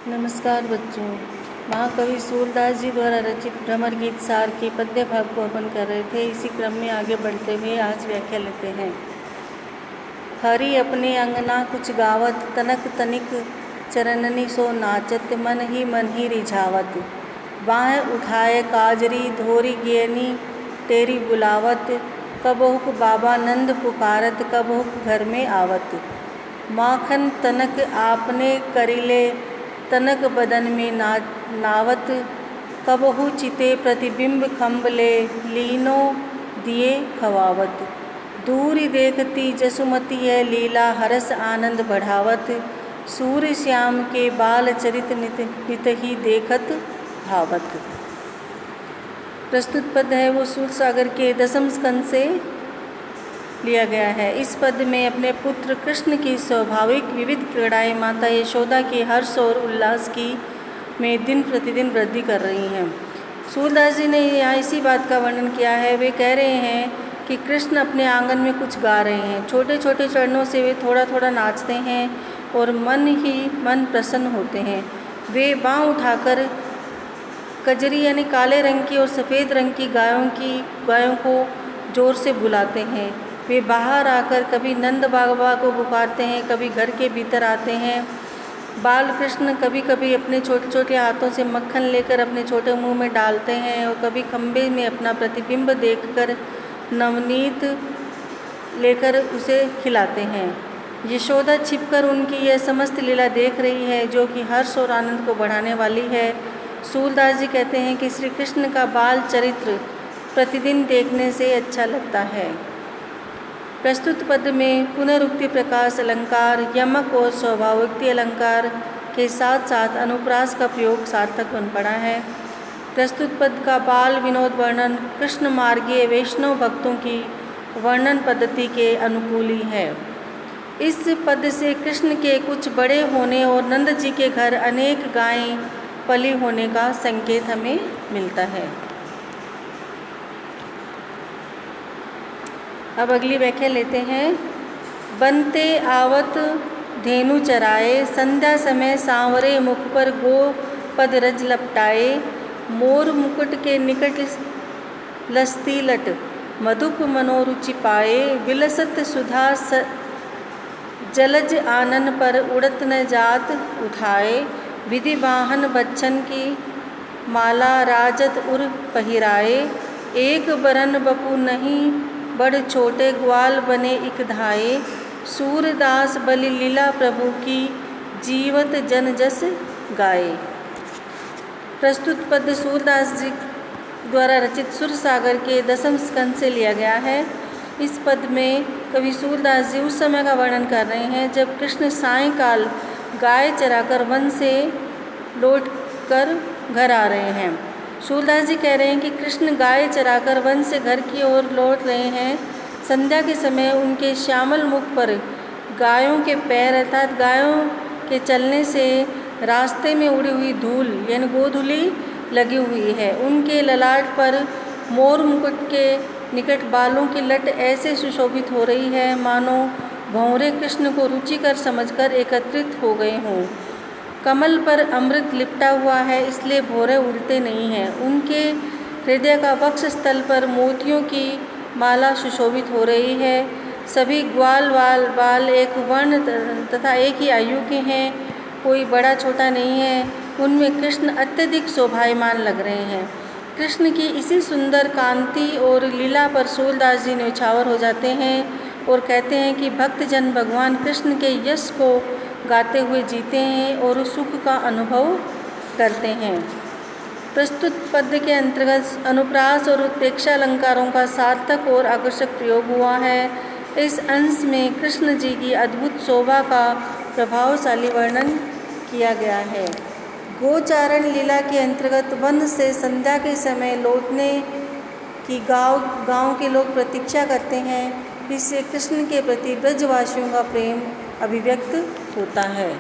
नमस्कार बच्चों। महाकवि सूरदास जी द्वारा रचित भ्रमर गीत सार के पद्य भाग को अपन कर रहे थे। इसी क्रम में आगे बढ़ते हुए आज व्याख्या लेते हैं। हरि अपने अंगना कुछ गावत, तनक तनिक चरणनी सो नाचत, मन ही रिझावत। बाह उठाए काजरी धोरी गेनी तेरी बुलावत, कबहुक बाबा नंद पुकारत, कबहुक घर में आवत। माखन तनक आपने करिले तनक बदन में नावत, कबहु चिते प्रतिबिंब खम्बले लीनो दिए खवावत। दूरी देखती जसुमती है लीला हरस आनंद बढ़ावत, सूर्य श्याम के बाल चरित नित ही देखत भावत। प्रस्तुत पद है वो सूरसागर के 10वें स्कंद से लिया गया है। इस पद में अपने पुत्र कृष्ण की स्वाभाविक विविध क्रीड़ाएँ माता यशोदा के हर्ष और उल्लास की में दिन प्रतिदिन वृद्धि कर रही हैं। सूरदास जी ने यहाँ इसी बात का वर्णन किया है। वे कह रहे हैं कि कृष्ण अपने आंगन में कुछ गा रहे हैं। छोटे छोटे चरणों से वे थोड़ा थोड़ा नाचते हैं और मन प्रसन्न होते हैं। वे बाँह उठाकर कजरी यानी काले रंग की और सफ़ेद रंग की गायों को जोर से बुलाते हैं। वे बाहर आकर कभी नंद बाबा को पुकारते हैं, कभी घर के भीतर आते हैं। बाल कृष्ण कभी कभी अपने छोटे छोटे हाथों से मक्खन लेकर अपने छोटे मुंह में डालते हैं और कभी खम्भे में अपना प्रतिबिंब देखकर नवनीत लेकर उसे खिलाते हैं। यशोदा छिपकर उनकी यह समस्त लीला देख रही है, जो कि हर्ष और आनंद को बढ़ाने वाली है। सूरदास जी कहते हैं कि श्री कृष्ण का बाल चरित्र प्रतिदिन देखने से अच्छा लगता है। प्रस्तुत पद में पुनरुक्ति प्रकाश अलंकार, यमक और स्वभावोक्ति अलंकार के साथ साथ अनुप्रास का प्रयोग सार्थक बन पड़ा है। प्रस्तुत पद का बाल विनोद वर्णन कृष्ण मार्गीय वैष्णव भक्तों की वर्णन पद्धति के अनुकूल ही है। इस पद से कृष्ण के कुछ बड़े होने और नंद जी के घर अनेक गायें पली होने का संकेत हमें मिलता है। अब अगली व्याख्या लेते हैं। बनते आवत धेनु चराए, संध्या समय सांवरे मुख पर गो पद रज लपटाए। मोर मुकुट के निकट लस्ती लट, मधुप मनोरुचि पाए। विलसत सुधा जलज आनन पर उड़त न जात उठाए। विधि वाहन बच्चन की माला राजत उर पहिराए। एक बरन बपु नहीं बड़ छोटे ग्वाल बने इक धाये। सूरदास बलि लीला प्रभु की जीवत जन जस गाए। प्रस्तुत पद सूरदास जी द्वारा रचित सुरसागर के 10वें स्कंद से लिया गया है। इस पद में कवि सूरदास जी उस समय का वर्णन कर रहे हैं जब कृष्ण सायंकाल गाय चराकर वन से लौट कर घर आ रहे हैं। सूरदास जी कह रहे हैं कि कृष्ण गाय चराकर वन से घर की ओर लौट रहे हैं। संध्या के समय उनके श्यामल मुख पर गायों के पैर अर्थात गायों के चलने से रास्ते में उड़ी हुई धूल यानी गोधूली लगी हुई है। उनके ललाट पर मोर मुकुट के निकट बालों की लट ऐसे सुशोभित हो रही है मानो भंवरे कृष्ण को रुचिकर समझकर एकत्रित हो गए हों। कमल पर अमृत लिपटा हुआ है, इसलिए भौरे उड़ते नहीं हैं। उनके हृदय का वक्ष स्थल पर मोतियों की माला सुशोभित हो रही है। सभी ग्वाल बाल एक वर्ण तथा एक ही आयु के हैं, कोई बड़ा छोटा नहीं है। उनमें कृष्ण अत्यधिक शोभायमान लग रहे हैं। कृष्ण की इसी सुंदर कांति और लीला पर सूरदास जी न्यौछावर हो जाते हैं और कहते हैं कि भक्तजन भगवान कृष्ण के यश को गाते हुए जीते हैं और सुख का अनुभव करते हैं। प्रस्तुत पद के अंतर्गत अनुप्रास और उत्प्रेक्षा अलंकारों का सार्थक और आकर्षक प्रयोग हुआ है। इस अंश में कृष्ण जी की अद्भुत शोभा का प्रभावशाली वर्णन किया गया है। गोचारण लीला के अंतर्गत वन से संध्या के समय लौटने की गांव के लोग प्रतीक्षा करते हैं। इससे कृष्ण के प्रति ब्रजवासियों का प्रेम अभिव्यक्त होता है।